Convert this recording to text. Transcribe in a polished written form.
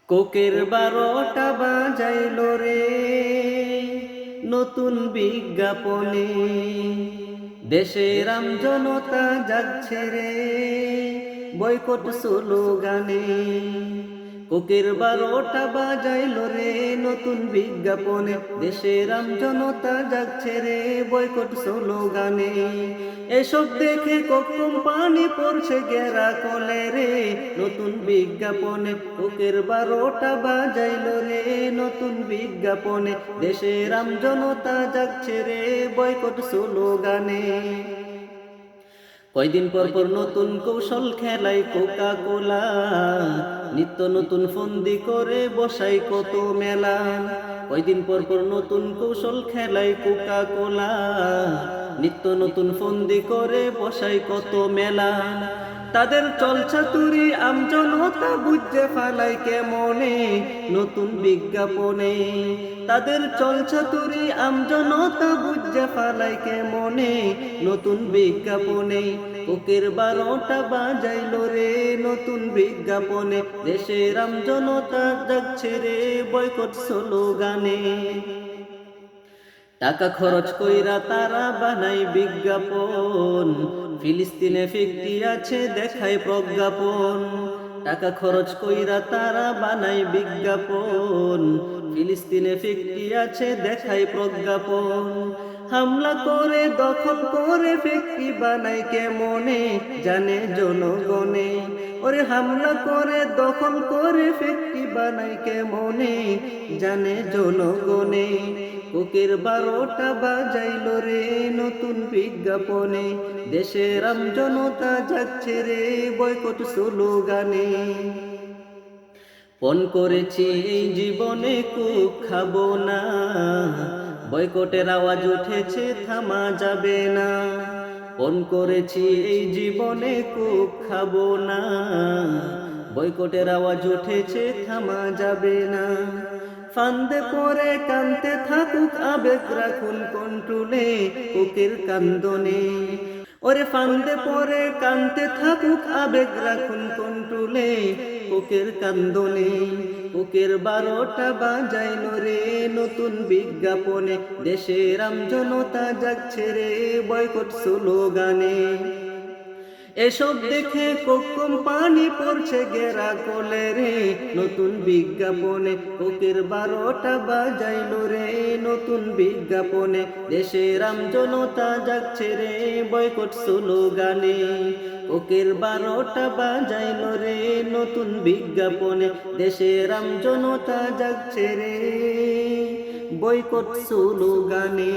কোকের 12টা বাজাইল রে নতুন বিজ্ঞাপনে, দেশের আমজনতা জাগছে রে বয়কট স্লোগানে। কোকের 12টা বাজাইল রে নতুন বিজ্ঞাপনে, দেশের আমজনতা জাগছে রে বয়কট স্লোগানে। এসব দেখে কোক কোম্পানি পড়ছে গেরা কলে রে নতুন বিজ্ঞাপনে। কোকের 12টা বাজাইল রে নতুন বিজ্ঞাপনে, দেশের আমজনতা জাগছে রে বয়কট স্লোগানে। কয়দিন পর পর নতুন কৌশল খেলায় কোকা কোলা, নিত্য নতুন ফন্দি করে বসাই কত মেলা। কয়দিন পর পর নতুন কৌশল খেলায় কোকা কোলা, নিত্য নতুন ফন্দি করে বসাই কত মেলা। তাদের চলছাতুরি আমজনতা বুঝে ফালাই কেমনে নতুন বিজ্ঞাপনে। তাদের চলছাতুরি আমজনতা বুঝে ফালাই কেমনে নতুন বিজ্ঞাপনে। কোকের 12টা বাজাইল রে নতুন বিজ্ঞাপনে, দেশের আমজনতা জাগছে রে বয়কট স্লোগানে। টাকা খরচ কইরা তারা বানাই বিজ্ঞাপন, ফিলিস্তিনে ফিকটি আছে দেখায় প্রজ্ঞাপন। টাকা খরচ কইরা তারা বানাই বিজ্ঞাপন, ফিলিস্তিনে ফিকটি আছে দেখায় প্রজ্ঞাপন। হামলা করে দখল করে ফিকটি বানাই কেমনে জানে জনগণে। ওরে হামলা করে দখল করে ফিকটি বানাই কেমনে জানে জনগণে। কোকের 12টা বাজাইল রে নতুন বিজ্ঞাপনে, দেশের আমজনতা জাগছে রে বয়কট স্লোগানে। পণ করেছি এই জীবনে কুক খাবো না, বয়কটের আওয়াজ উঠেছে থামা যাবে না। পণ করেছি এই জীবনে কুক খাবো না, বয়কটের আওয়াজ উঠেছে থামা যাবে না। ফান্দে পরে কানতে থাকুক আবেগ রাখুন কন্ট্রোলে কোকের কান্দনে। ওরে ফান্দে পরে কানতে থাকুক আবেগ রাখুন কন্ট্রোলে কোকের কান্দনে। কোকের 12টা বাজাইল রে নতুন বিজ্ঞাপনে, দেশের আমজনতা জাগছে রে বয়কট স্লোগানে। এসব দেখে কোক কোম্পানি পড়ছে গেরা কলে রে নতুন বিজ্ঞাপনে। কোকের 12টা বাজাইল রে নতুন বিজ্ঞাপনে, দেশের আমজনতা জাগছে রে বয়কট স্লোগানে। কোকের 12টা বাজাইল রে নতুন বিজ্ঞাপনে, দেশের আমজনতা জাগছে রে বয়কট স্লোগানে।